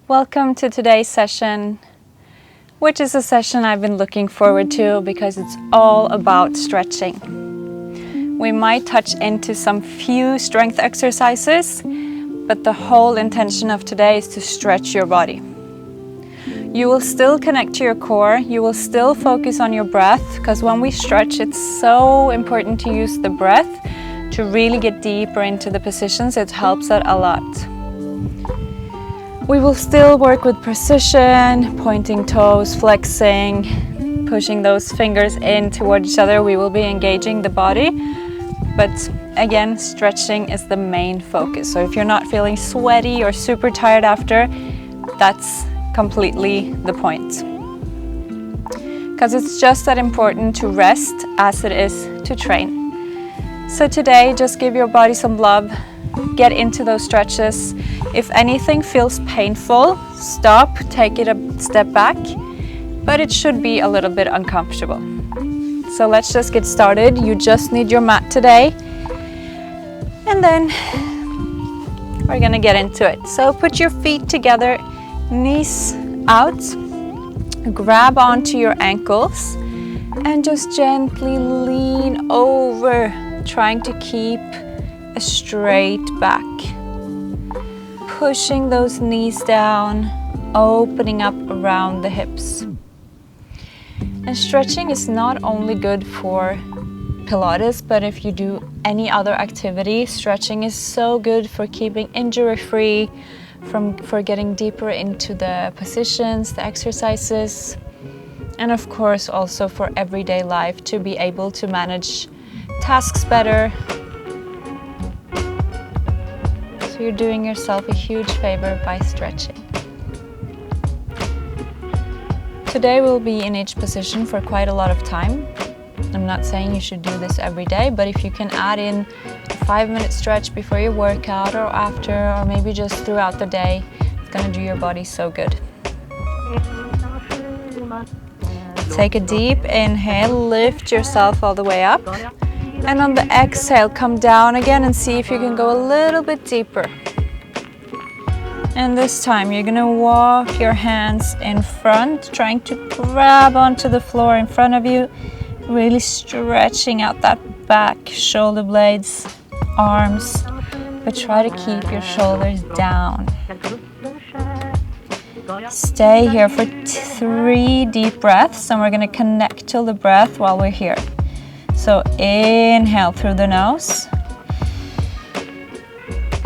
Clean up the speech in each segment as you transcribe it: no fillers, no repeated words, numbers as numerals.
Welcome to today's session, which is a session I've been looking forward to because it's all about stretching. We might touch into some few strength exercises, but the whole intention of today is to stretch your body. You will still connect to your core, you will still focus on your breath, because when we stretch, it's so important to use the breath to really get deeper into the positions. It helps that a lot. We will still work with precision, pointing toes, flexing, pushing those fingers in toward each other. We will be engaging the body, but again, stretching is the main focus. So if you're not feeling sweaty or super tired after, that's completely the point. Because it's just that important to rest as it is to train. So today, just give your body some love, get into those stretches. If anything feels painful, stop, take it a step back, but it should be a little bit uncomfortable. So let's just get started. You just need your mat today, and then we're gonna get into it. So put your feet together, knees out, grab onto your ankles, and just gently lean over, trying to keep a straight back. Pushing those knees down, opening up around the hips. And stretching is not only good for Pilates, but if you do any other activity, stretching is so good for keeping injury free, for getting deeper into the positions, the exercises, and of course also for everyday life, to be able to manage tasks better. So you're doing yourself a huge favor by stretching. Today we'll be in each position for quite a lot of time. I'm not saying you should do this every day, but if you can add in a 5-minute stretch before your workout or after, or maybe just throughout the day, it's gonna do your body so good. Take a deep inhale, lift yourself all the way up. And on the exhale, come down again and see if you can go a little bit deeper. And this time you're gonna walk your hands in front, trying to grab onto the floor in front of you, really stretching out that back, shoulder blades, arms, but try to keep your shoulders down. Stay here for 3 deep breaths, and we're gonna connect to the breath while we're here. So inhale through the nose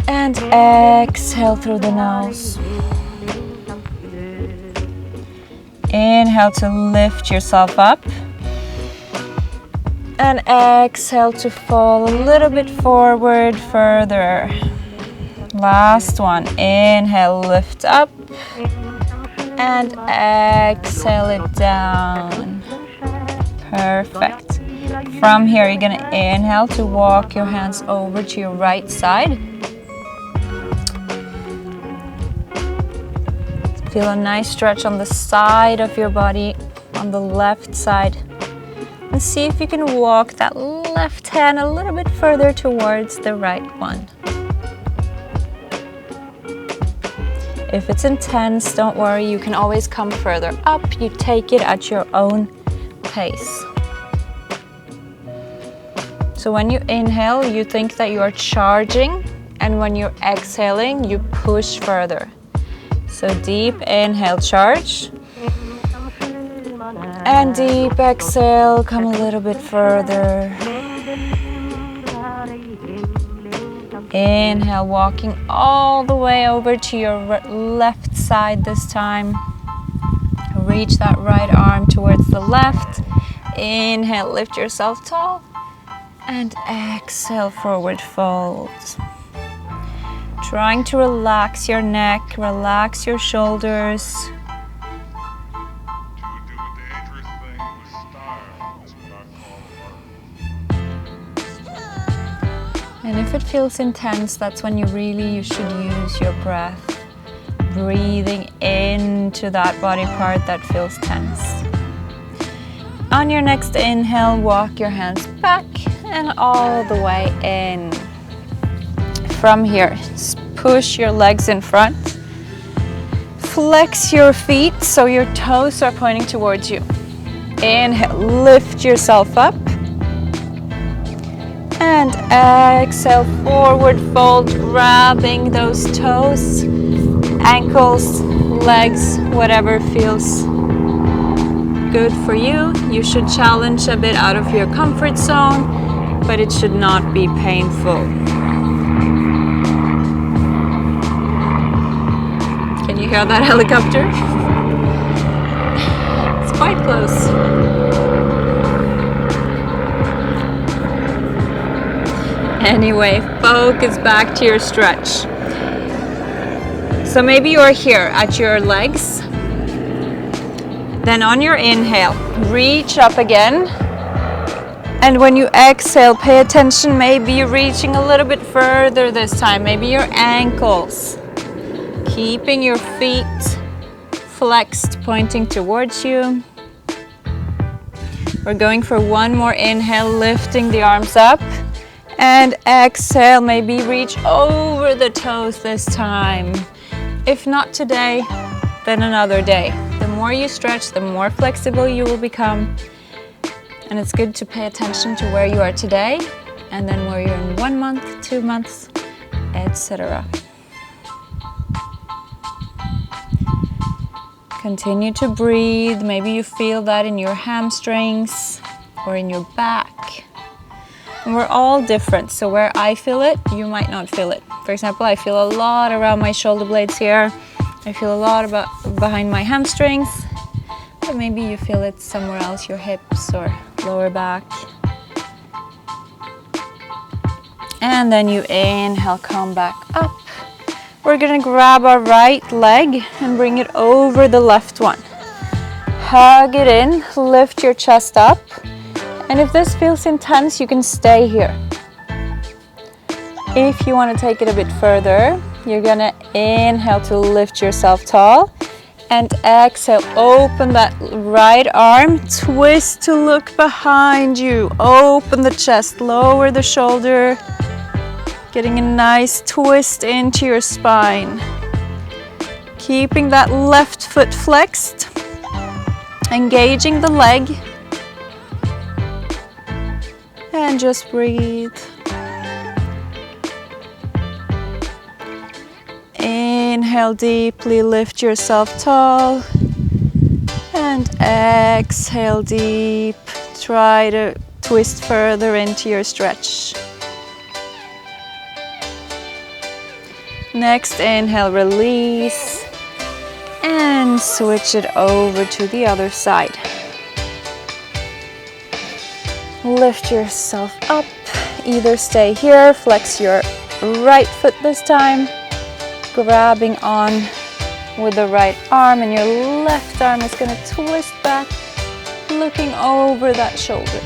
and exhale through the nose. Inhale to lift yourself up and exhale to fall a little bit forward further. Last one. Inhale, lift up and exhale it down. Perfect. From here, you're gonna inhale to walk your hands over to your right side. Feel a nice stretch on the side of your body, on the left side. And see if you can walk that left hand a little bit further towards the right one. If it's intense, don't worry, you can always come further up. You take it at your own pace. So when you inhale, you think that you are charging, and when you're exhaling, you push further. So deep inhale, charge, and deep exhale, come a little bit further. Inhale, walking all the way over to your left side this time. Reach that right arm towards the left. Inhale, lift yourself tall. And exhale, forward fold. Trying to relax your neck, relax your shoulders. And if it feels intense, that's when you should use your breath. Breathing into that body part that feels tense. On your next inhale, walk your hands back and all the way in. From here, push your legs in front. flex your feet so your toes are pointing towards you. Inhale, lift yourself up. And exhale, forward fold, grabbing those toes, ankles, legs, whatever feels good for you. You should challenge a bit out of your comfort zone, but it should not be painful. Can you hear that helicopter? It's quite close. Anyway, focus back to your stretch. So maybe you're here at your legs. Then on your inhale, reach up again. And when you exhale, pay attention, maybe you're reaching a little bit further this time, maybe your ankles. Keeping your feet flexed, pointing towards you. We're going for one more inhale, lifting the arms up. And exhale, maybe reach over the toes this time. If not today, then another day. The more you stretch, the more flexible you will become. And it's good to pay attention to where you are today and then where you're in 1 month, 2 months, etc. Continue to breathe. Maybe you feel that in your hamstrings or in your back. And we're all different, so where I feel it, you might not feel it. For example, I feel a lot around my shoulder blades here. I feel a lot behind my hamstrings, but maybe you feel it somewhere else, your hips or lower back. And then you inhale, come back up. We're gonna grab our right leg and bring it over the left one. Hug it in, lift your chest up. And if this feels intense, you can stay here. If you want to take it a bit further, you're gonna inhale to lift yourself tall and exhale, open that right arm, twist to look behind you, open the chest, lower the shoulder, getting a nice twist into your spine. Keeping that left foot flexed, engaging the leg. And just breathe. Inhale deeply, lift yourself tall. And exhale deep. Try to twist further into your stretch. Next, inhale, release. And switch it over to the other side. Lift yourself up, either stay here, flex your right foot this time, grabbing on with the right arm, and your left arm is gonna twist back, looking over that shoulder.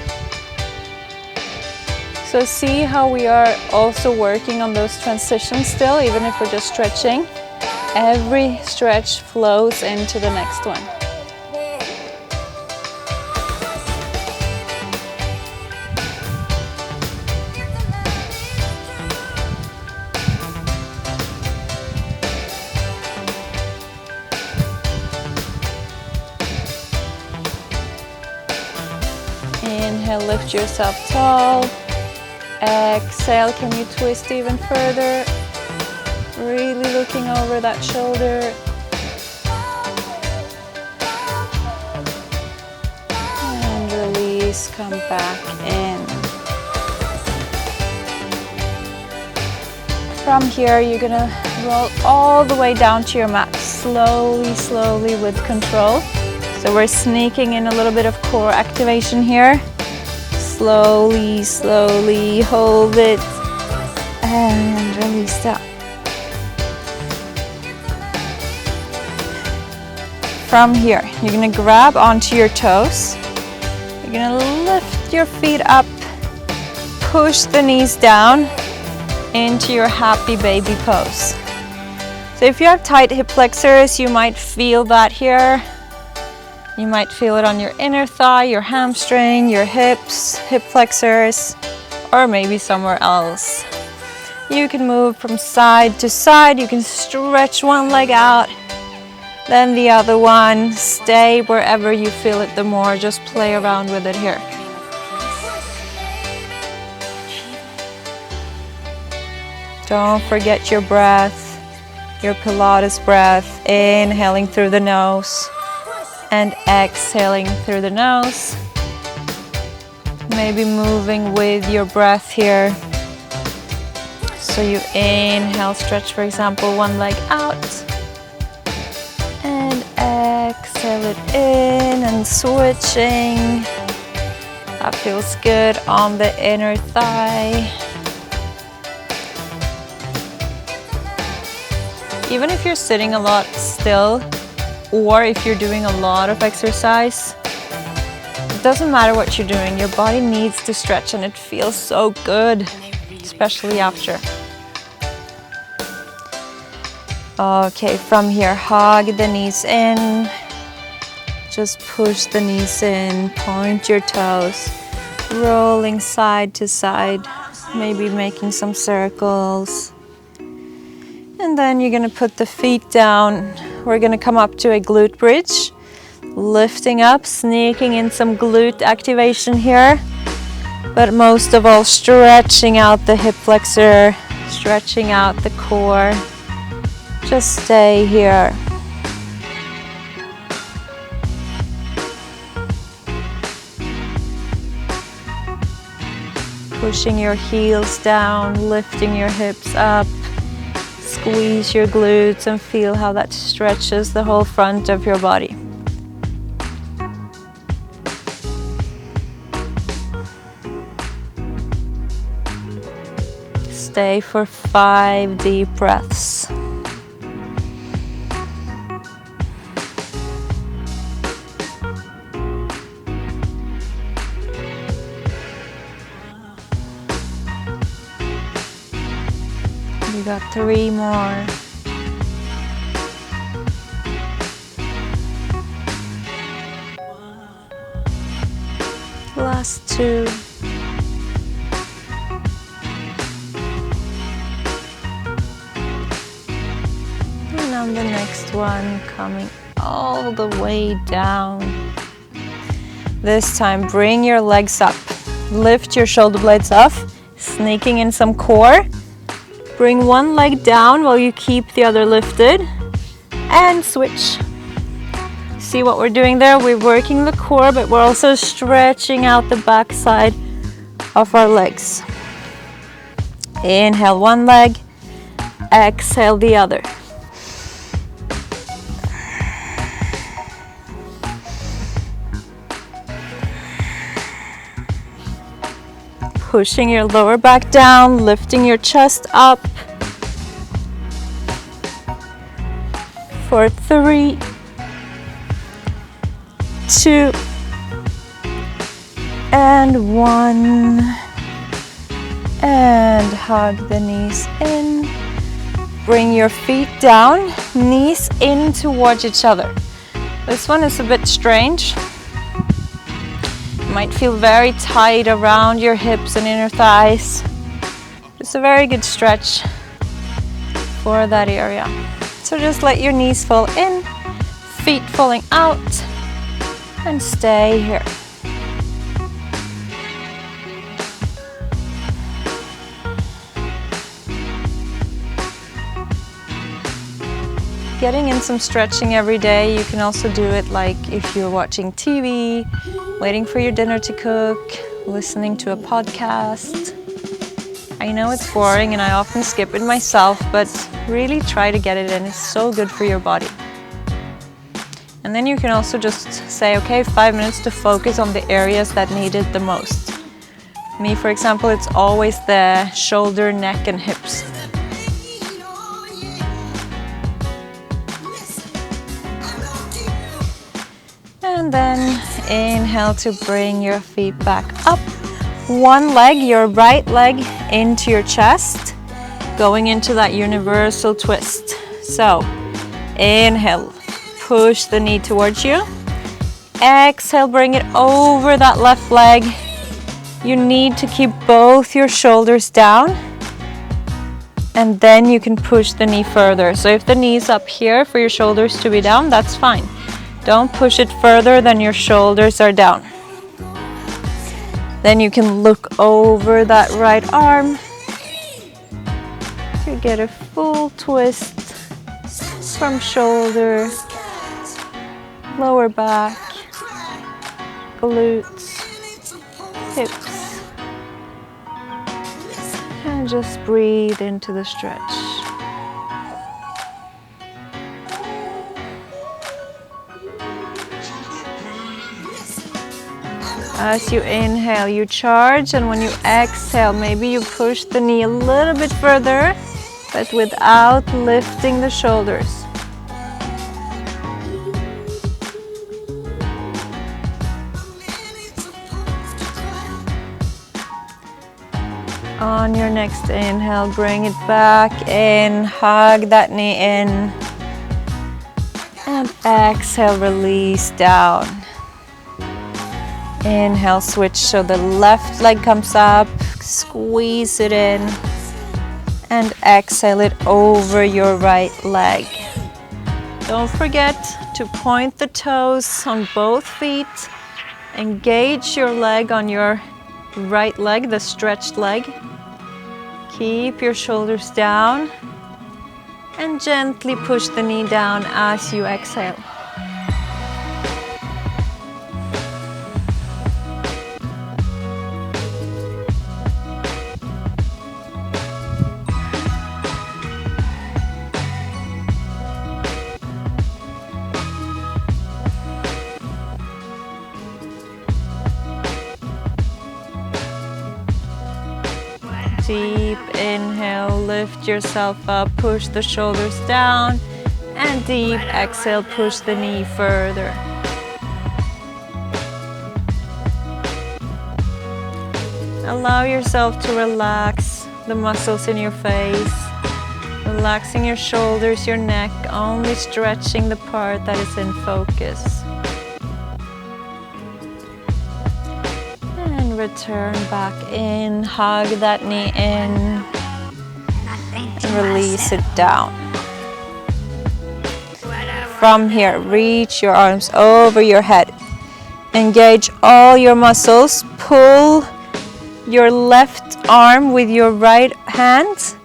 So see how we are also working on those transitions still, even if we're just stretching. Every stretch flows into the next one. Inhale, lift yourself tall. Exhale, can you twist even further? Really looking over that shoulder. And release, come back in. From here, you're gonna roll all the way down to your mat, slowly, slowly with control. So we're sneaking in a little bit of core activation here. Slowly, slowly, hold it, and release that. From here, you're gonna grab onto your toes. You're gonna lift your feet up, push the knees down into your happy baby pose. So if you have tight hip flexors, you might feel that here. You might feel it on your inner thigh, your hamstring, your hips, hip flexors, or maybe somewhere else. You can move from side to side. You can stretch one leg out Then the other one, stay wherever you feel it the more, just play around with it here. Don't forget your breath, your Pilates breath, inhaling through the nose and exhaling through the nose. Maybe moving with your breath here. So you inhale, stretch, for example, one leg out. And exhale it in and switching. That feels good on the inner thigh. Even if you're sitting a lot still, or if you're doing a lot of exercise, it doesn't matter what you're doing, your body needs to stretch and it feels so good, especially after. Okay, from here, hug the knees in. Just push the knees in, point your toes, rolling side to side, maybe making some circles. And then you're gonna put the feet down. We're gonna come up to a glute bridge, lifting up, sneaking in some glute activation here. But most of all, stretching out the hip flexor, stretching out the core. Just stay here. Pushing your heels down, lifting your hips up. Squeeze your glutes and feel how that stretches the whole front of your body. Stay for 5 deep breaths. We got 3 more. Last 2. And on the next one, coming all the way down. This time, bring your legs up. Lift your shoulder blades off, sneaking in some core. Bring one leg down while you keep the other lifted and switch. See what we're doing there? We're working the core, but we're also stretching out the back side of our legs. Inhale one leg, exhale the other. Pushing your lower back down, lifting your chest up. For 3, 2, and 1. And hug the knees in. Bring your feet down, knees in towards each other. This one is a bit strange. Might feel very tight around your hips and inner thighs. It's a very good stretch for that area. So just let your knees fall in, feet falling out, and stay here. Getting in some stretching every day. You can also do it like if you're watching TV, waiting for your dinner to cook, listening to a podcast. I know it's boring and I often skip it myself, but really try to get it in. It's so good for your body. And then you can also just say, okay, 5 minutes to focus on the areas that need it the most. Me, for example, it's always the shoulder, neck, and hips. And then inhale to bring your feet back up. One leg, your right leg, into your chest, going into that universal twist. So, inhale, push the knee towards you. Exhale, bring it over that left leg. You need to keep both your shoulders down. And then you can push the knee further. So if the knee's up here for your shoulders to be down, that's fine. Don't push it further than your shoulders are down. Then you can look over that right arm to get a full twist from shoulder, lower back, glutes, hips. And just breathe into the stretch. As you inhale, you charge, and when you exhale, maybe you push the knee a little bit further, but without lifting the shoulders. On your next inhale, bring it back in, hug that knee in, and exhale, release down. Inhale, switch, so the left leg comes up, squeeze it in, and exhale it over your right leg. Don't forget to point the toes on both feet. Engage your leg on your right leg, the stretched leg. Keep your shoulders down and gently push the knee down as you exhale. Deep inhale, lift yourself up, push the shoulders down, and deep exhale, push the knee further. Allow yourself to relax the muscles in your face, relaxing your shoulders, your neck, only stretching the part that is in focus. Return back in, hug that knee in, and release it down. From here, reach your arms over your head. Engage all your muscles. Pull your left arm with your right hand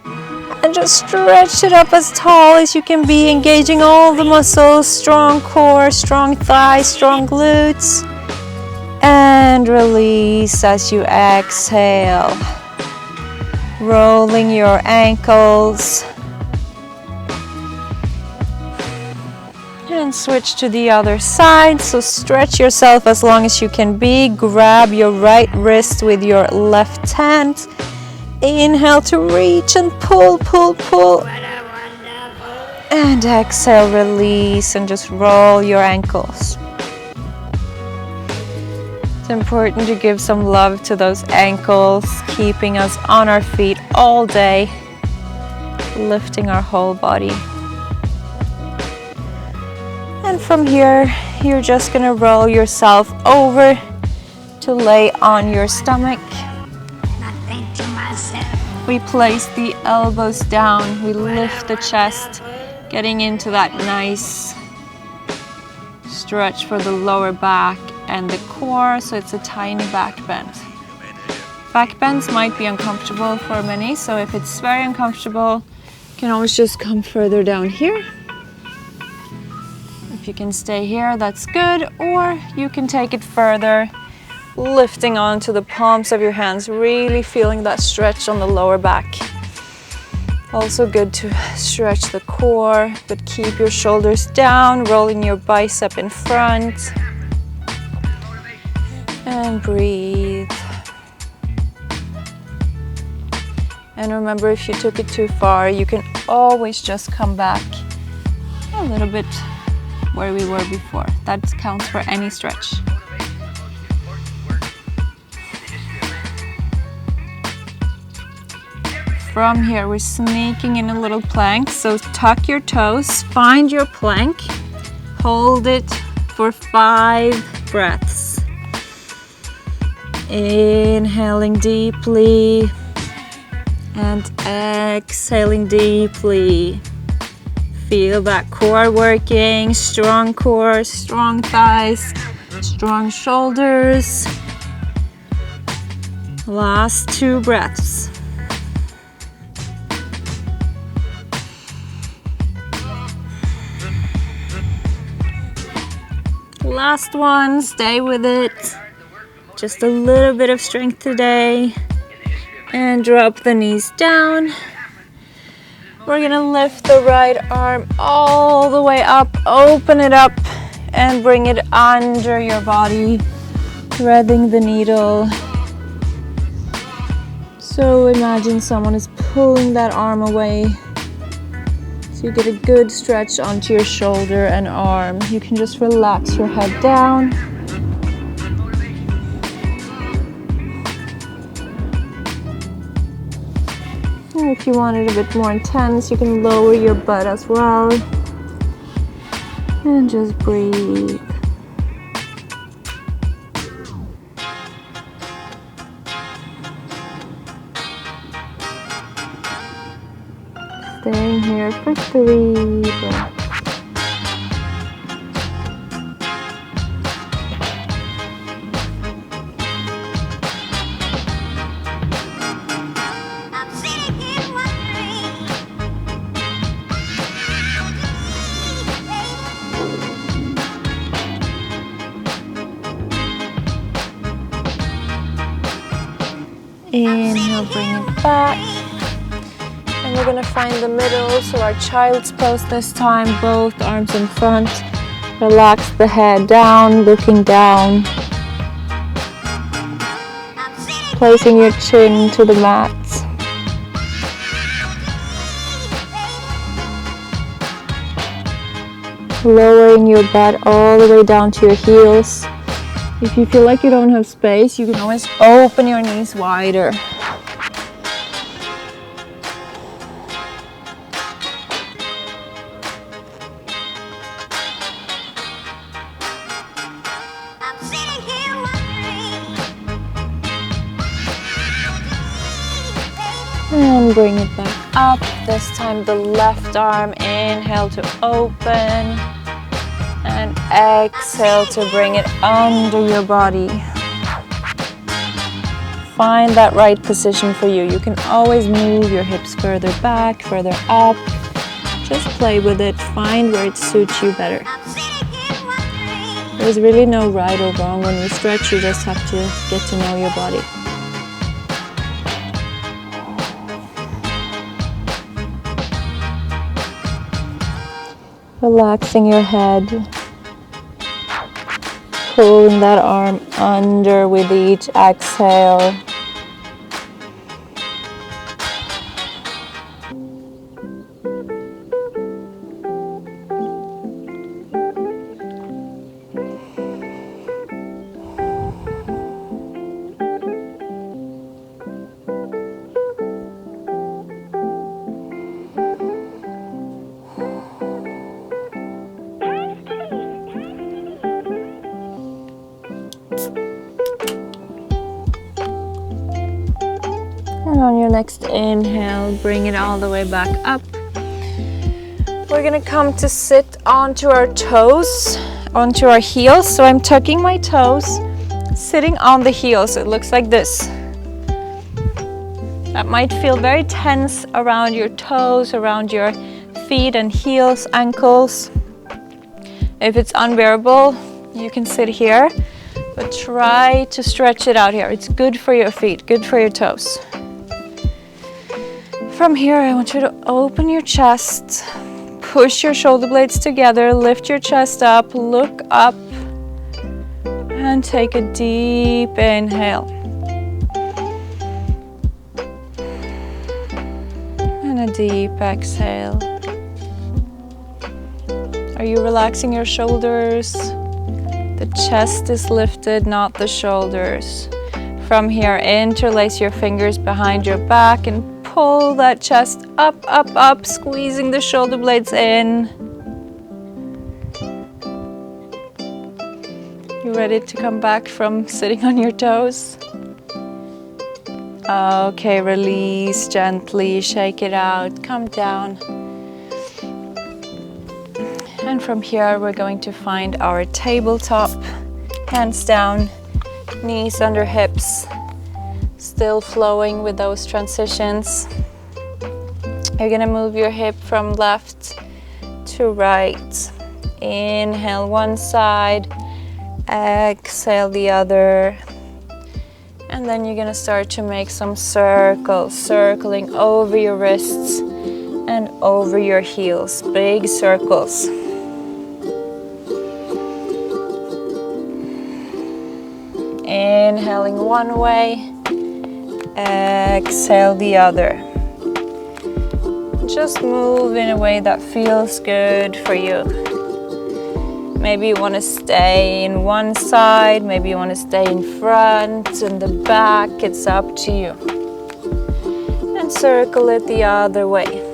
and just stretch it up as tall as you can be, engaging all the muscles, strong core, strong thighs, strong glutes. And release as you exhale, rolling your ankles. And switch to the other side, so stretch yourself as long as you can be. Grab your right wrist with your left hand. Inhale to reach and pull, pull, pull. And exhale, release, and just roll your ankles. It's important to give some love to those ankles, keeping us on our feet all day, lifting our whole body. And from here, you're just gonna roll yourself over to lay on your stomach. We place the elbows down, we lift the chest, getting into that nice stretch for the lower back and the core, so it's a tiny back bend. Back bends might be uncomfortable for many, so if it's very uncomfortable, you can always just come further down here. If you can stay here, that's good, or you can take it further, lifting onto the palms of your hands, really feeling that stretch on the lower back. Also good to stretch the core, but keep your shoulders down, rolling your bicep in front. And breathe. And remember, if you took it too far, you can always just come back a little bit where we were before. That counts for any stretch. From here, we're sneaking in a little plank. So tuck your toes, find your plank, hold it for 5 breaths. Inhaling deeply And exhaling deeply. Feel that core working, strong core, strong thighs, strong shoulders. Last 2 breaths. Last one, stay with it. Just a little bit of strength today. And drop the knees down. We're gonna lift the right arm all the way up, open it up, and bring it under your body, threading the needle. So imagine someone is pulling that arm away. So you get a good stretch onto your shoulder and arm. You can just relax your head down. And if you want it a bit more intense, you can lower your butt as well. And just breathe. Staying here for 3 breaths. Inhale, bring it back. And we're gonna find the middle, so our child's pose this time, both arms in front. Relax the head down, looking down. Placing your chin to the mat. Lowering your butt all the way down to your heels. If you feel like you don't have space, you can always open your knees wider. And bring it back up. This time the left arm, inhale to open. And exhale to bring it under your body. Find that right position for you. You can always move your hips further back, further up. Just play with it. Find where it suits you better. There's really no right or wrong when you stretch. You just have to get to know your body. Relaxing your head. Pulling that arm under with each exhale. And on your next inhale, bring it all the way back up. We're gonna come to sit onto our toes, onto our heels. So I'm tucking my toes, sitting on the heels. It looks like this. That might feel very tense around your toes, around your feet and heels, ankles. If it's unbearable, you can sit here, but try to stretch it out here. It's good for your feet, good for your toes. From here, I want you to open your chest, push your shoulder blades together, lift your chest up, look up, and take a deep inhale. And a deep exhale. Are you relaxing your shoulders? The chest is lifted, not the shoulders. From here, interlace your fingers behind your back and pull that chest up, up, up, squeezing the shoulder blades in. You ready to come back from sitting on your toes? Okay, release gently, shake it out, come down. And from here, we're going to find our tabletop. Hands down, knees under hips, still flowing with those transitions. You're gonna move your hip from left to right. Inhale one side, exhale the other. And then you're gonna start to make some circles, circling over your wrists and over your heels, big circles. Inhaling one way, exhale the other. Just move in a way that feels good for you. Maybe you want to stay in one side, maybe you want to stay in front and the back, it's up to you. And circle it the other way.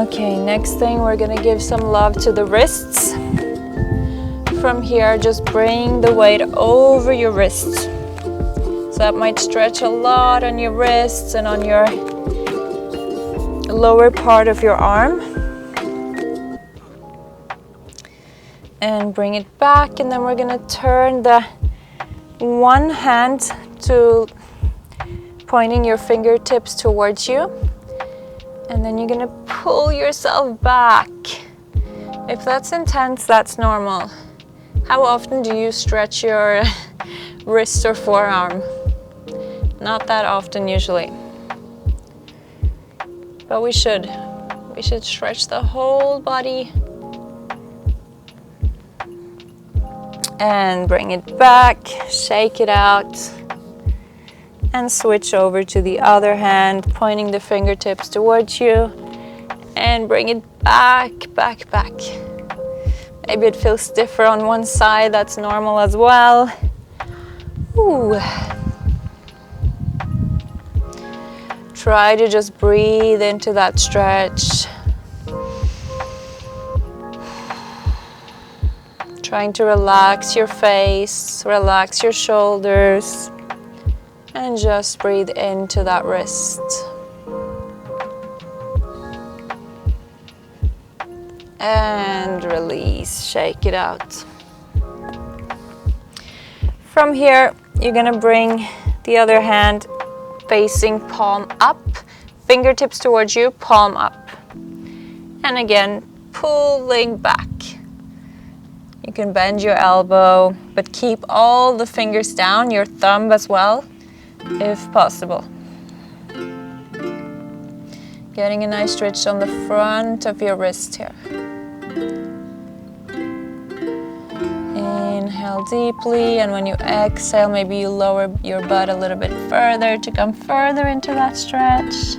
Okay, next thing we're gonna give some love to the wrists. From here, just bring the weight over your wrists. So that might stretch a lot on your wrists and on your lower part of your arm. And bring it back, and then we're gonna turn the one hand to pointing your fingertips towards you. And then you're gonna pull yourself back. If that's intense, that's normal. How often do you stretch your wrist or forearm? Not that often usually. But we should stretch the whole body. And bring it back, shake it out. And switch over to the other hand, pointing the fingertips towards you. And bring it back, back, back. Maybe it feels stiffer on one side, that's normal as well. Ooh. Try to just breathe into that stretch. Trying to relax your face, relax your shoulders. And just breathe into that wrist. And release, shake it out. From here, you're gonna bring the other hand facing palm up, fingertips towards you, palm up. And again, pulling back. You can bend your elbow, but keep all the fingers down, your thumb as well, if possible. Getting a nice stretch on the front of your wrist here. Inhale deeply, and when you exhale, maybe you lower your butt a little bit further to come further into that stretch.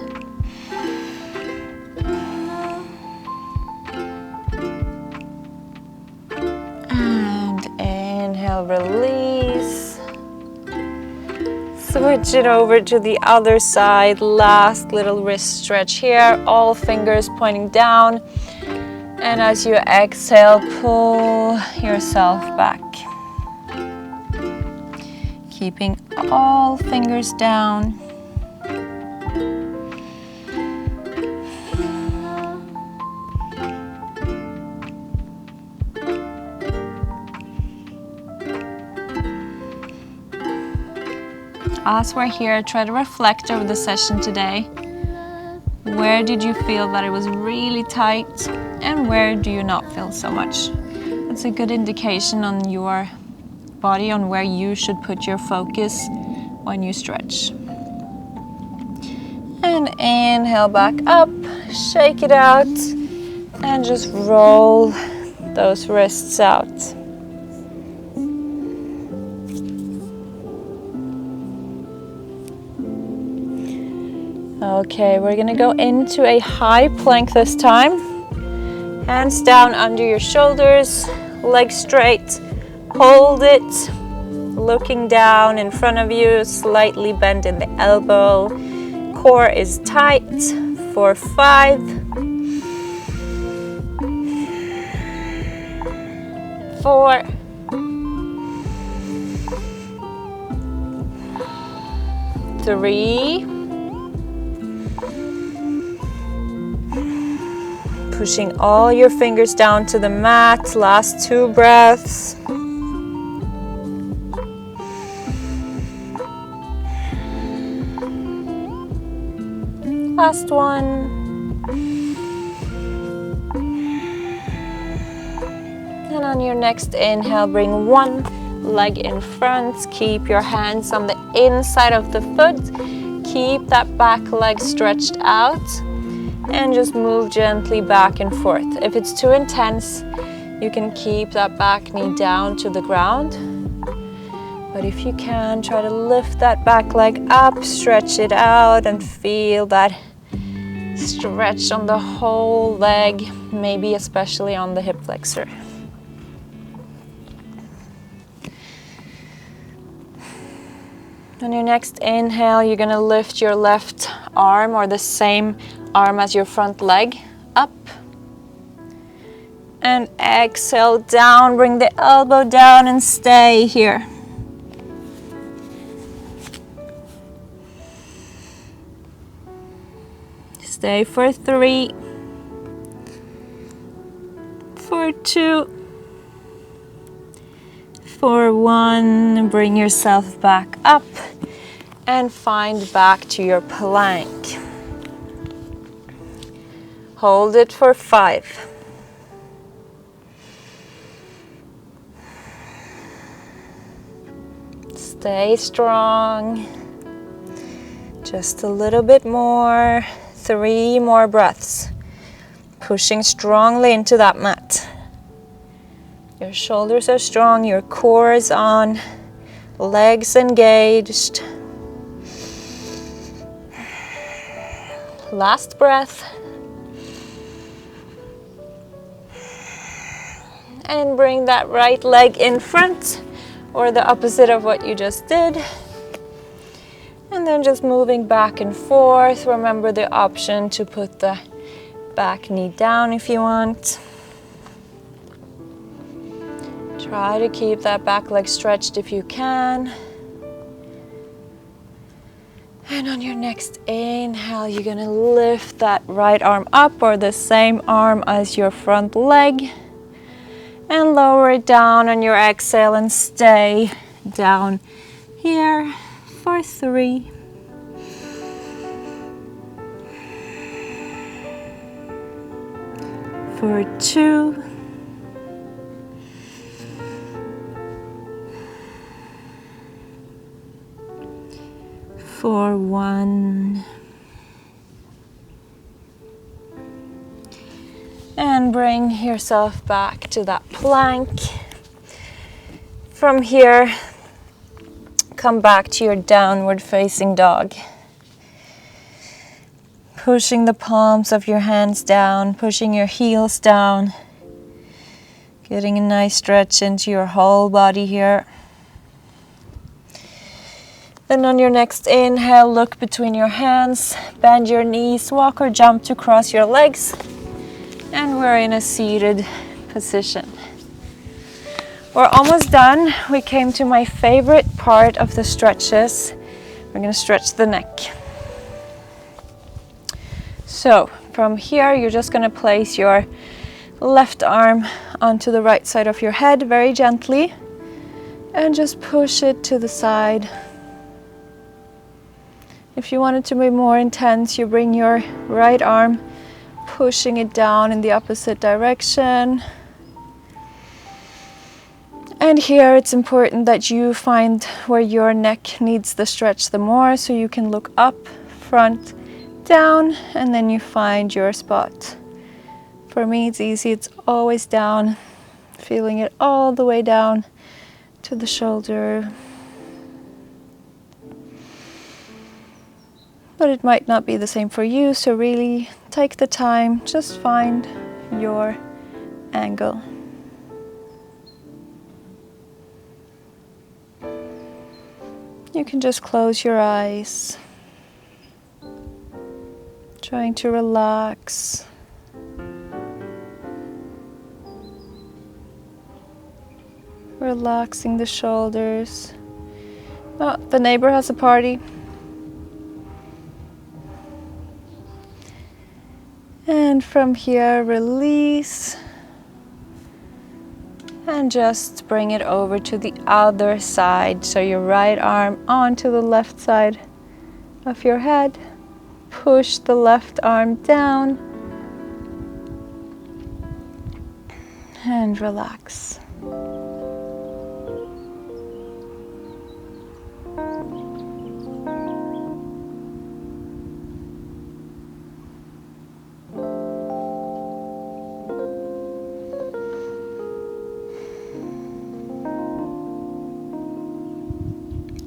And inhale, release. Switch it over to the other side. Last little wrist stretch here, all fingers pointing down. And as you exhale, pull yourself back. Keeping all fingers down. As we're here, try to reflect over the session today. Where did you feel that it was really tight, and where do you not feel so much? It's a good indication on your body on where you should put your focus when you stretch. And inhale back up, shake it out, and just roll those wrists out. Okay, we're gonna go into a high plank this time. Hands down under your shoulders, legs straight. Hold it, looking down in front of you, slightly bend in the elbow. core is tight. For 5, 4, 3, pushing all your fingers down to the mat. Last 2 breaths. Last one. And on your next inhale, bring one leg in front. Keep your hands on the inside of the foot. Keep that back leg stretched out. And just move gently back and forth. If it's too intense, you can keep that back knee down to the ground. But if you can, try to lift that back leg up, stretch it out, and feel that stretch on the whole leg, maybe especially on the hip flexor. On your next inhale, you're gonna lift your left arm or the same arm as your front leg up. And exhale down, bring the elbow down and stay here. Stay for 3, for 2, for 1. Bring yourself back up and find back to your plank. Hold it for 5. Stay strong. Just a little bit more. 3 more breaths. Pushing strongly into that mat. Your shoulders are strong, your core is on, legs engaged. Last breath. And bring that right leg in front, or the opposite of what you just did. And then just moving back and forth. Remember the option to put the back knee down if you want. Try to keep that back leg stretched if you can. And on your next inhale, you're gonna lift that right arm up, or the same arm as your front leg, and lower it down on your exhale and stay down here for 3, for 2, for 1, and bring yourself back to that plank. From here, come back to your downward facing dog. Pushing the palms of your hands down, pushing your heels down, getting a nice stretch into your whole body here. Then on your next inhale, look between your hands, bend your knees, walk or jump to cross your legs, and we're in a seated position. We're almost done. We came to my favorite part of the stretches. We're going to stretch the neck. So from here, you're just going to place your left arm onto the right side of your head very gently and just push it to the side. If you want it to be more intense, you bring your right arm, pushing it down in the opposite direction. And here it's important that you find where your neck needs the stretch the more, so you can look up, front, down, and then you find your spot. For me, it's easy, it's always down, feeling it all the way down to the shoulder. But it might not be the same for you, so really take the time, just find your angle. You can just close your eyes. Trying to relax. Relaxing the shoulders. Oh, the neighbor has a party. And from here, release. And just bring it over to the other side. So your right arm onto the left side of your head. Push the left arm down. And relax.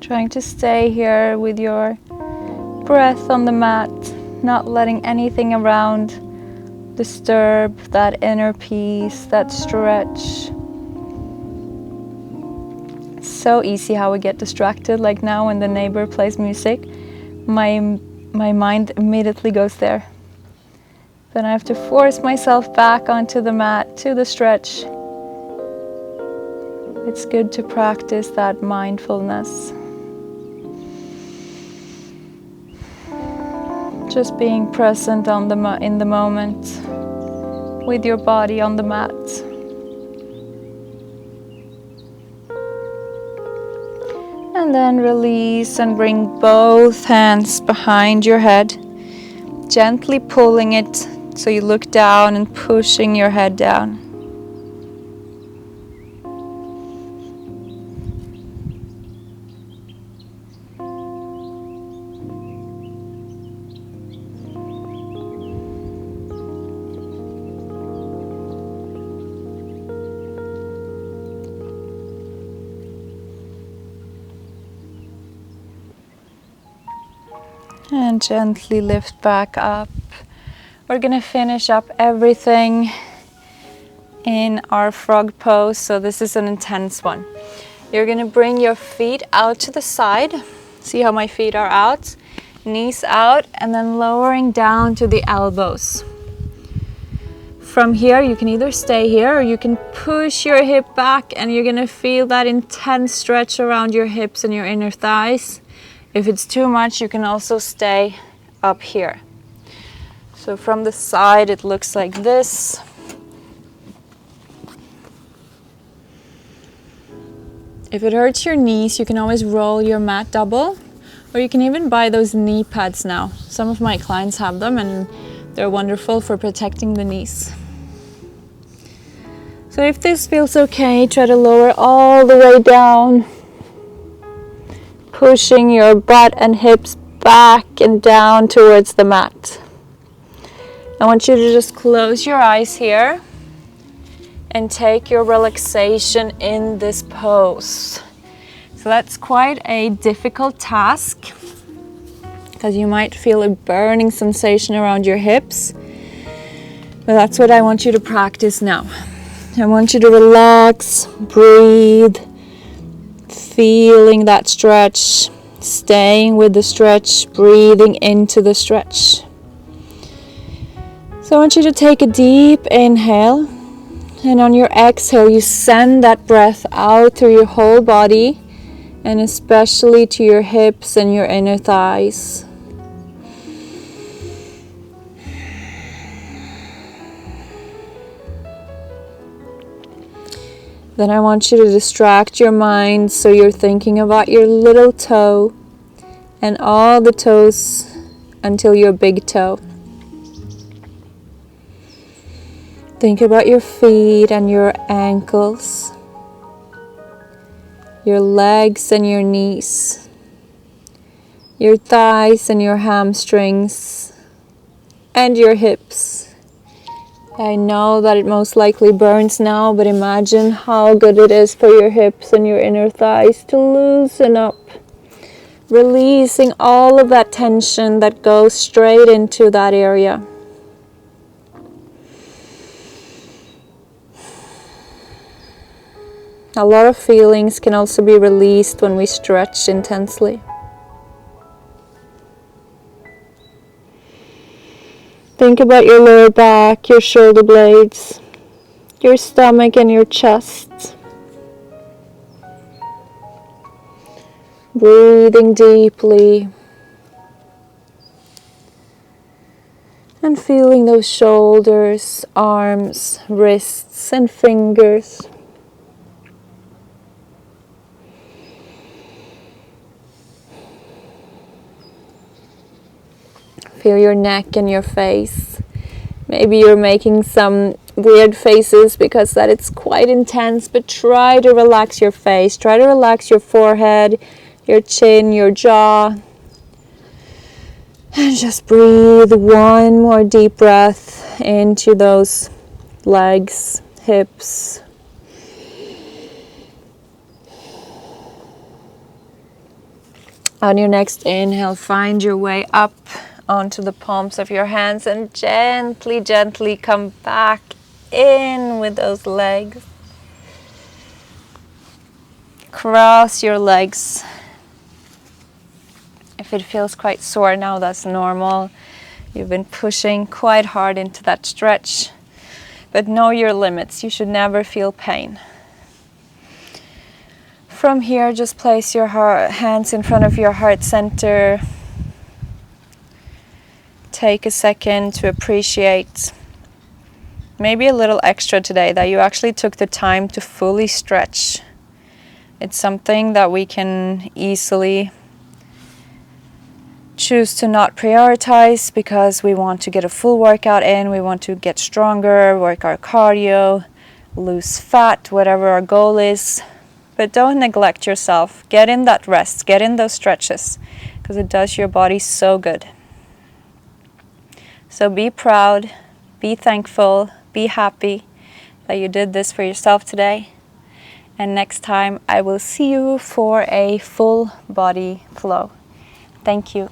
Trying to stay here with your breath on the mat, not letting anything around disturb that inner peace, that stretch. It's so easy how we get distracted, like now when the neighbor plays music, my mind immediately goes there. Then I have to force myself back onto the mat, to the stretch. It's good to practice that mindfulness. Just being present on in the moment with your body on the mat. And then release and bring both hands behind your head, gently pulling it so you look down and pushing your head down. And gently lift back up. We're going to finish up everything in our frog pose, so this is an intense one. You're going to bring your feet out to the side. See how my feet are out? Knees out, and then lowering down to the elbows. From here, you can either stay here or you can push your hip back, and you're going to feel that intense stretch around your hips and your inner thighs. If it's too much, you can also stay up here. So from the side, it looks like this. If it hurts your knees, you can always roll your mat double, or you can even buy those knee pads now. Some of my clients have them and they're wonderful for protecting the knees. So if this feels okay, try to lower all the way down, pushing your butt and hips back and down towards the mat. I want you to just close your eyes here and take your relaxation in this pose. So that's quite a difficult task because you might feel a burning sensation around your hips. But that's what I want you to practice now. I want you to relax, breathe, feeling that stretch, staying with the stretch, breathing into the stretch. So I want you to take a deep inhale, and on your exhale you send that breath out through your whole body, and especially to your hips and your inner thighs. Then I want you to distract your mind so you're thinking about your little toe and all the toes until your big toe. Think about your feet and your ankles, your legs and your knees, your thighs and your hamstrings, and your hips. I know that it most likely burns now, but imagine how good it is for your hips and your inner thighs to loosen up, releasing all of that tension that goes straight into that area. A lot of feelings can also be released when we stretch intensely. Think about your lower back, your shoulder blades, your stomach and your chest. Breathing deeply. And feeling those shoulders, arms, wrists and fingers. Feel your neck and your face. Maybe you're making some weird faces because that it's quite intense, but try to relax your face. Try to relax your forehead, your chin, your jaw. And just breathe one more deep breath into those legs, hips. On your next inhale, find your way up onto the palms of your hands and gently, gently come back in with those legs. Cross your legs. If it feels quite sore now, that's normal. You've been pushing quite hard into that stretch. But know your limits. You should never feel pain. From here, just place your hands in front of your heart center. Take a second to appreciate maybe a little extra today that you actually took the time to fully stretch. It's something that we can easily choose to not prioritize because we want to get a full workout in, we want to get stronger, work our cardio, lose fat, whatever our goal is. But don't neglect yourself. Get in that rest, get in those stretches because it does your body so good. So be proud, be thankful, be happy that you did this for yourself today. And next time I will see you for a full body flow. Thank you.